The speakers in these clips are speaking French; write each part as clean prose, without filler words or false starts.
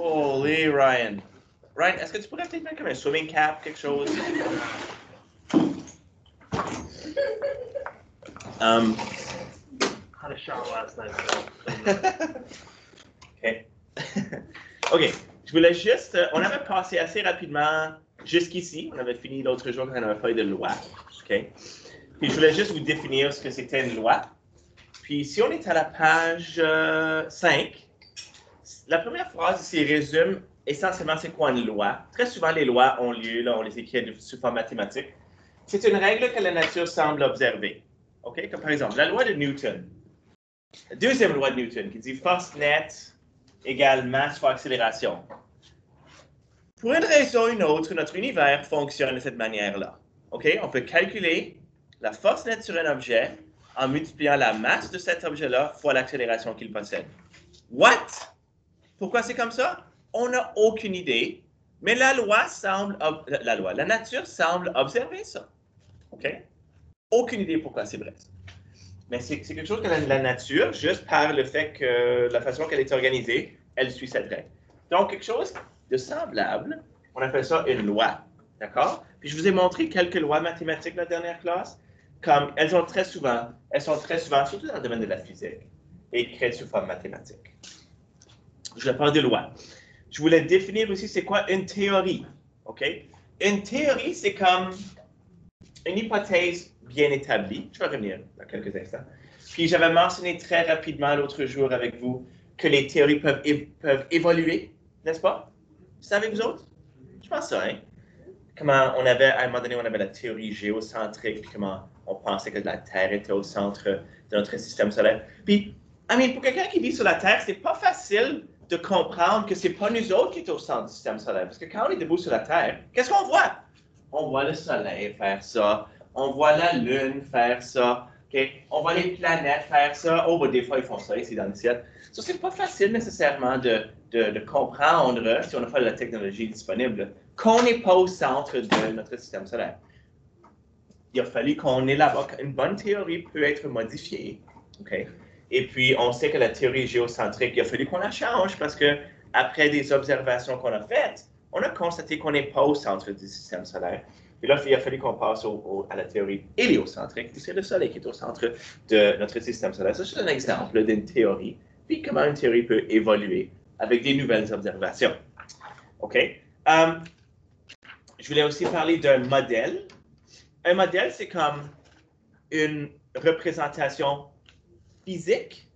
Holy Ryan. Ryan, est-ce que tu pourrais peut-être mettre comme un swimming cap, quelque chose? Had a shower last night. OK. OK. Je voulais juste... on avait passé assez rapidement jusqu'ici. On avait fini l'autre jour quand on avait parlé de loi. OK? Puis je voulais juste vous définir ce que c'était une loi. Puis si on est à la page 5, la première phrase ici résume essentiellement c'est quoi une loi. Très souvent, les lois ont lieu, là, on les écrit sous forme mathématique. C'est une règle que la nature semble observer. OK? Comme par exemple, la loi de Newton. La deuxième loi de Newton qui dit force nette égale masse fois accélération. Pour une raison ou une autre, notre univers fonctionne de cette manière-là. OK? On peut calculer la force nette sur un objet en multipliant la masse de cet objet-là fois l'accélération qu'il possède. What? Pourquoi c'est comme ça? On n'a aucune idée, mais la nature semble observer ça. OK? Aucune idée pourquoi c'est vrai. Mais c'est quelque chose que la nature, juste par le fait que la façon qu'elle est organisée, elle suit cette règle. Donc, quelque chose de semblable, on appelle ça une loi. D'accord? Puis je vous ai montré quelques lois mathématiques dans la dernière classe, comme elles sont très souvent, surtout dans le domaine de la physique, écrites sous forme mathématique. Je vais parler de lois. Je voulais définir aussi c'est quoi une théorie. OK? Une théorie, c'est comme une hypothèse bien établie. Je vais revenir dans quelques instants. Puis j'avais mentionné très rapidement l'autre jour avec vous que les théories peuvent évoluer, n'est-ce pas? Vous savez, vous autres? Je pense ça, hein? Comment on avait, à un moment donné, on avait la théorie géocentrique, puis comment on pensait que la Terre était au centre de notre système solaire. Puis, pour quelqu'un qui vit sur la Terre, c'est pas facile de comprendre que c'est pas nous autres qui sommes au centre du système solaire. Parce que quand on est debout sur la Terre, qu'est-ce qu'on voit? On voit le Soleil faire ça, on voit la Lune faire ça, okay? On voit les planètes faire ça. Oh, des fois, ils font ça ici dans le ciel. Ça, c'est pas facile nécessairement de comprendre, si on n'a pas la technologie disponible, qu'on n'est pas au centre de notre système solaire. Il a fallu qu'on élabore une bonne théorie peut être modifiée. Okay? Et puis, on sait que la théorie géocentrique, il a fallu qu'on la change parce que après des observations qu'on a faites, on a constaté qu'on n'est pas au centre du système solaire. Et là, il a fallu qu'on passe à la théorie héliocentrique. C'est le Soleil qui est au centre de notre système solaire. Ça, c'est un exemple d'une théorie. Puis comment une théorie peut évoluer avec des nouvelles observations. OK? Je voulais aussi parler d'un modèle. Un modèle, c'est comme une représentation physique,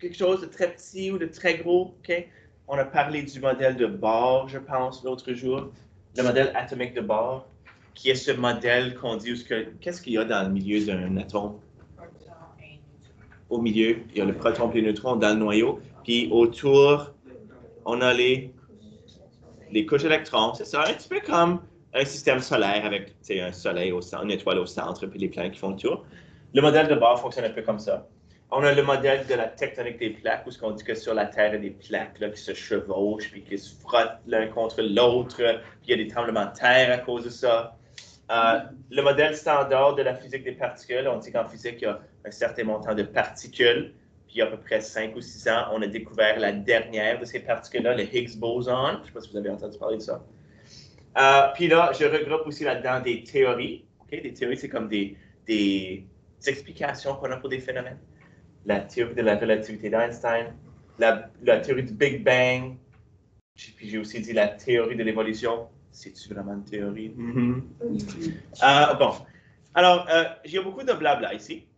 quelque chose de très petit ou de très gros. OK? On a parlé du modèle de Bohr, je pense, l'autre jour. Le modèle atomique de Bohr, qui est ce modèle qu'on dit, qu'est-ce qu'il y a dans le milieu d'un atome? Au milieu, il y a le proton et le neutron dans le noyau. Puis autour, on a les couches d'électrons. C'est ça, un petit peu comme un système solaire avec un soleil au centre, une étoile au centre, puis les planètes qui font le tour. Le modèle de Bohr fonctionne un peu comme ça. On a le modèle de la tectonique des plaques, où on dit que sur la Terre, il y a des plaques là, qui se chevauchent, puis qui se frottent l'un contre l'autre, puis il y a des tremblements de terre à cause de ça. Le modèle standard de la physique des particules, on dit qu'en physique, il y a un certain montant de particules, puis il y a à peu près 5 ou 6 ans, on a découvert la dernière de ces particules-là, le Higgs boson. Je ne sais pas si vous avez entendu parler de ça. Puis là, je regroupe aussi là-dedans des théories. Okay? Des théories, c'est comme des explications qu'on a pour des phénomènes. La théorie de la relativité d'Einstein, la théorie du Big Bang, puis j'ai aussi dit la théorie de l'évolution. C'est-tu vraiment une théorie? Bon. Alors, il y a beaucoup de blabla ici.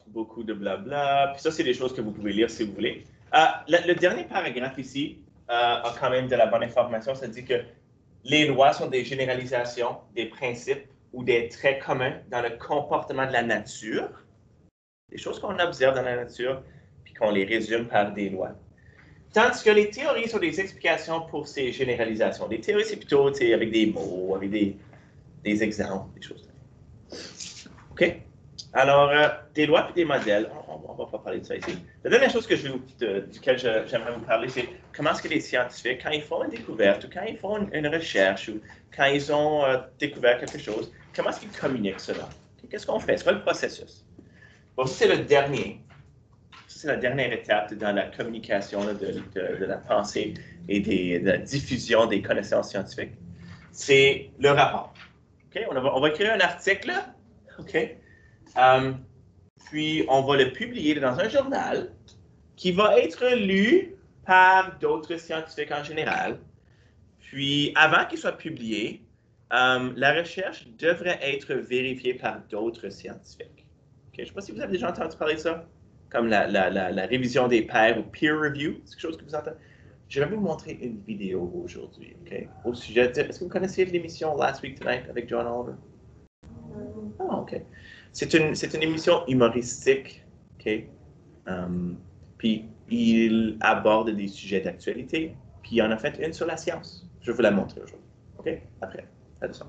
Beaucoup de blabla. Puis ça, c'est des choses que vous pouvez lire si vous voulez. Le dernier paragraphe ici a quand même de la bonne information. Ça dit que les lois sont des généralisations, des principes ou des traits communs dans le comportement de la nature. Des choses qu'on observe dans la nature, puis qu'on les résume par des lois. Tandis que les théories sont des explications pour ces généralisations. Les théories, c'est plutôt avec des mots, avec des exemples, des choses. OK? Alors, des lois et des modèles, on ne va pas parler de ça ici. La dernière chose duquel j'aimerais vous parler, c'est comment est-ce que les scientifiques, quand ils font une découverte, ou quand ils font une recherche, ou quand ils ont découvert quelque chose, comment est-ce qu'ils communiquent cela? Qu'est-ce qu'on fait? C'est quoi le processus? Bon, ça, c'est le dernier. c'est la dernière étape dans la communication là, de la pensée et de la diffusion des connaissances scientifiques. C'est le rapport. Okay? On va écrire un article, OK? Puis on va le publier dans un journal qui va être lu par d'autres scientifiques en général. Puis avant qu'il soit publié, la recherche devrait être vérifiée par d'autres scientifiques. Okay? Je ne sais pas si vous avez déjà entendu parler de ça, comme la révision des pairs ou peer review. C'est quelque chose que vous entendez. Je vais vous montrer une vidéo aujourd'hui, OK? Au sujet de... Est-ce que vous connaissez l'émission Last Week Tonight avec John Oliver? Ah, OK. C'est une émission humoristique, OK? Puis il aborde des sujets d'actualité, puis il en a fait une sur la science. Je vais vous la montrer aujourd'hui, OK? Après, attention.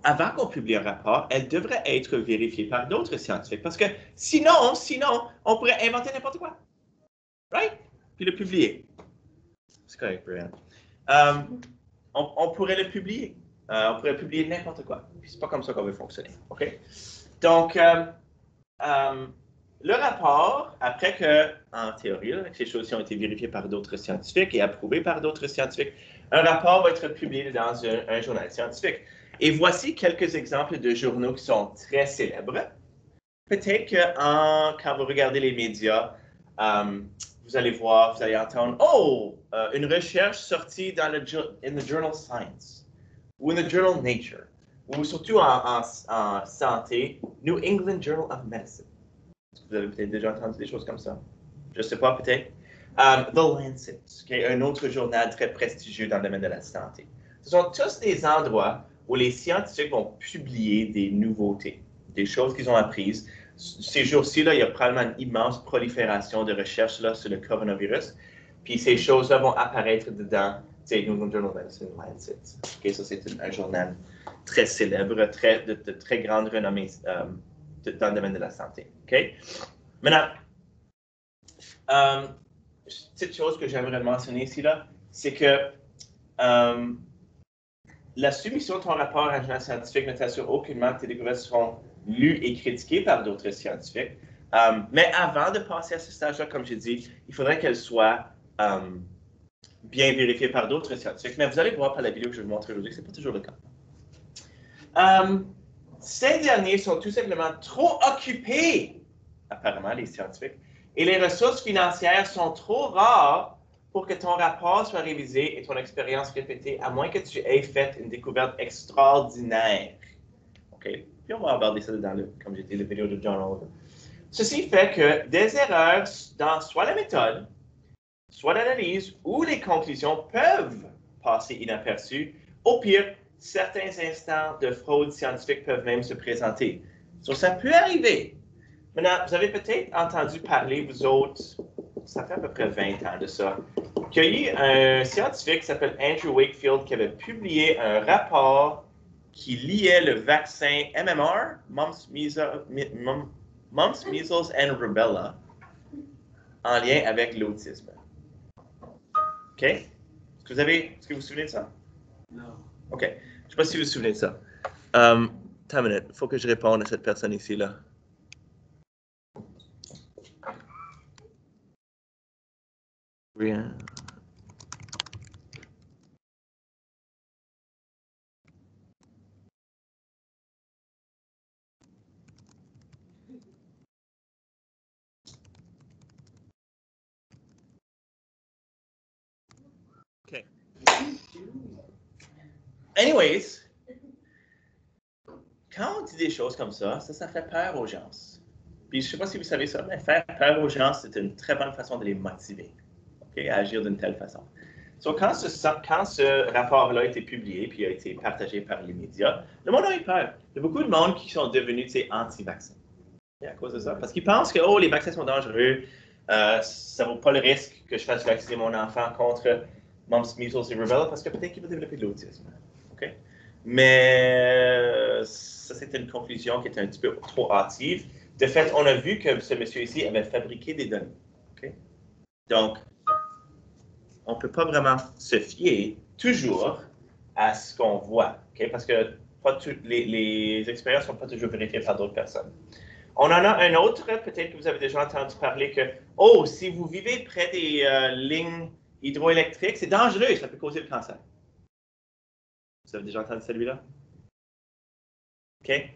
Avant qu'on publie un rapport, elle devrait être vérifiée par d'autres scientifiques, parce que sinon, on pourrait inventer n'importe quoi. Right? Puis le publier. C'est correct, Brian. On pourrait le publier. On pourrait publier n'importe quoi. Puis c'est pas comme ça qu'on veut fonctionner. OK? Donc, le rapport, après que, en théorie, là, que ces choses ont été vérifiées par d'autres scientifiques et approuvées par d'autres scientifiques, un rapport va être publié dans un journal scientifique. Et voici quelques exemples de journaux qui sont très célèbres. Peut-être que quand vous regardez les médias, vous allez voir, vous allez entendre, une recherche sortie dans le Journal Science, ou in the Journal Nature, ou surtout en santé, New England Journal of Medicine. Vous avez peut-être déjà entendu des choses comme ça. Je ne sais pas, peut-être. The Lancet, un autre journal très prestigieux dans le domaine de la santé. Ce sont tous des endroits où les scientifiques vont publier des nouveautés, des choses qu'ils ont apprises. Ces jours-ci, il y a probablement une immense prolifération de recherches là, sur le coronavirus. Puis ces choses-là vont apparaître dedans, New England Journal of Medicine, Lancet. Okay, ça, c'est un journal très célèbre, de très grande renommée dans le domaine de la santé. Okay? Maintenant, petite chose que j'aimerais mentionner ici, c'est que la soumission de ton rapport à un journal scientifique ne t'assure aucunement que tes découvertes seront lues et critiquées par d'autres scientifiques. Mais avant de passer à ce stage-là, comme j'ai dit, il faudrait qu'elles soient bien vérifiées par d'autres scientifiques. Mais vous allez voir par la vidéo que je vais vous montrer aujourd'hui que ce n'est pas toujours le cas. Ces derniers sont tout simplement trop occupés, apparemment, les scientifiques, et les ressources financières sont trop rares pour que ton rapport soit révisé et ton expérience répétée, à moins que tu aies fait une découverte extraordinaire. OK? Puis on va aborder ça dans comme j'ai dit, la vidéo de John Oliver. Ceci fait que des erreurs dans soit la méthode, soit l'analyse ou les conclusions peuvent passer inaperçues. Au pire, certains instants de fraude scientifique peuvent même se présenter. So, ça peut arriver. Maintenant, vous avez peut-être entendu parler, vous autres, ça fait à peu près 20 ans de ça, qu'il y a eu un scientifique qui s'appelle Andrew Wakefield qui avait publié un rapport qui liait le vaccin MMR, Mumps, Measles and Rubella, en lien avec l'autisme. OK? Est-ce que vous vous souvenez de ça? Non. OK. Je ne sais pas si vous vous souvenez de ça. Attends une minute. Il faut que je réponde à cette personne ici, là. Rien. OK. Anyways, quand on dit des choses comme ça fait peur aux gens. Puis je ne sais pas si vous savez ça, mais faire peur aux gens, c'est une très bonne façon de les motiver, okay, à agir d'une telle façon. So, quand ce rapport-là a été publié puis a été partagé par les médias, le monde a eu peur. Il y a beaucoup de monde qui sont devenus anti-vaccins. À cause de ça. Parce qu'ils pensent que les vaccins sont dangereux, ça ne vaut pas le risque que je fasse vacciner mon enfant contre Mumps, Measles et Rubella parce que peut-être qu'il va développer de l'autisme. Okay? Mais ça, c'était une conclusion qui était un petit peu trop hâtive. De fait, on a vu que ce monsieur ici avait fabriqué des données. Okay? Donc, on ne peut pas vraiment se fier toujours à ce qu'on voit, okay? Parce que les expériences ne sont pas toujours vérifiées par d'autres personnes. On en a un autre, peut-être que vous avez déjà entendu parler que, oh, si vous vivez près des lignes hydroélectriques, c'est dangereux, ça peut causer le cancer. Vous avez déjà entendu celui-là? OK?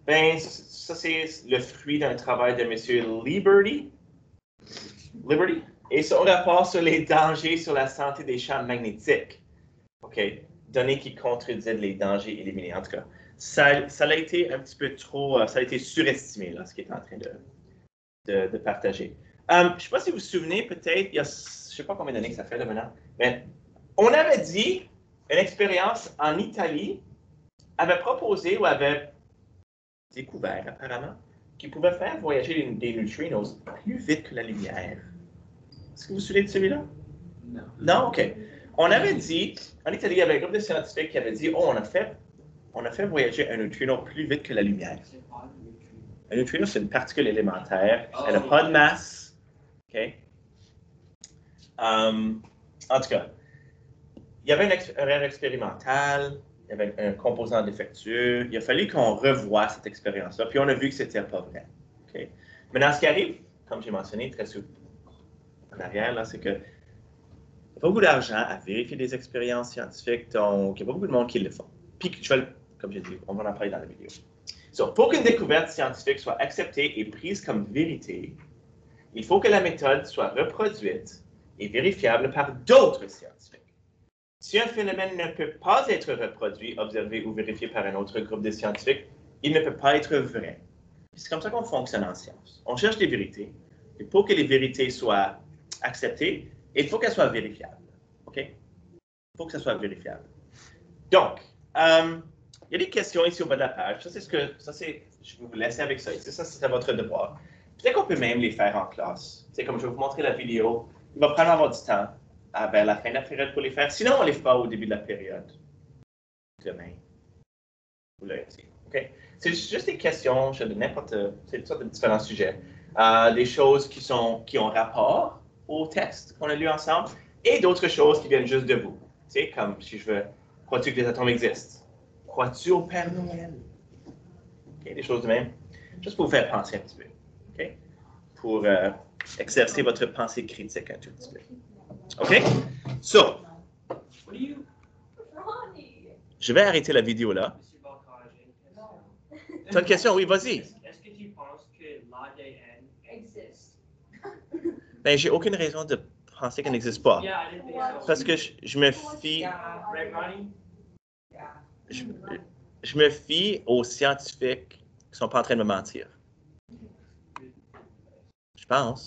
Ben, ça, c'est le fruit d'un travail de M. Liberty. Et son rapport sur les dangers sur la santé des champs magnétiques. OK? Données qui contredisent les dangers éliminés. En tout cas, ça a été un petit peu trop, ça a été surestimé, là, ce qu'il est en train de partager. Je ne sais pas si vous vous souvenez, peut-être, il y a, je ne sais pas combien d'années que ça fait là maintenant, mais on avait dit une expérience en Italie avait proposé ou avait découvert apparemment qu'il pouvait faire voyager des neutrinos plus vite que la lumière. Est-ce que vous vous souvenez de celui-là? Non. Non? OK. On avait dit, en Italie, il y avait un groupe de scientifiques qui avait dit, oh, on a fait voyager un neutrino plus vite que la lumière. Un neutrino, c'est une particule élémentaire. Elle n'a pas de masse. OK? En tout cas, il y avait une erreur expérimentale, il y avait un composant défectueux. Il a fallu qu'on revoie cette expérience-là, puis on a vu que c'était pas vrai. OK? Maintenant, ce qui arrive, comme j'ai mentionné très souvent en arrière, là, c'est que il n'y a pas beaucoup d'argent à vérifier des expériences scientifiques, donc il n'y a pas beaucoup de monde qui le font. Puis, comme j'ai dit, on va en parler dans la vidéo. So, pour qu'une découverte scientifique soit acceptée et prise comme vérité, il faut que la méthode soit reproduite et vérifiable par d'autres scientifiques. Si un phénomène ne peut pas être reproduit, observé ou vérifié par un autre groupe de scientifiques, il ne peut pas être vrai. C'est comme ça qu'on fonctionne en science. On cherche des vérités. Et pour que les vérités soient acceptées, il faut qu'elles soient vérifiables. OK? Il faut que ça soit vérifiable. Donc, il y a des questions ici au bas de la page. Je vais vous laisser avec ça. Ça, c'est à votre devoir. Peut-être qu'on peut même les faire en classe. C'est comme je vais vous montrer la vidéo. Il va prendre avoir du temps vers la fin de la période pour les faire. Sinon, on les fera au début de la période. Demain. Ou lundi. OK? C'est juste des questions de n'importe... C'est toutes sortes de différents sujets. Des choses qui ont rapport au texte qu'on a lu ensemble et d'autres choses qui viennent juste de vous. Tu sais, comme si je veux... Crois-tu que les atomes existent? Crois-tu au Père Noël? Okay, des choses de même. Juste pour vous faire penser un petit peu. Okay? Pour exercer votre pensée critique un tout petit peu. OK? So, je vais arrêter la vidéo là. Tu as une question? Oui, vas-y. Est-ce que tu penses que l'ADN existe? Ben, j'ai aucune raison de penser qu'elle n'existe pas. Parce que je me fie... Je me fie aux scientifiques qui ne sont pas en train de me mentir. Je pense.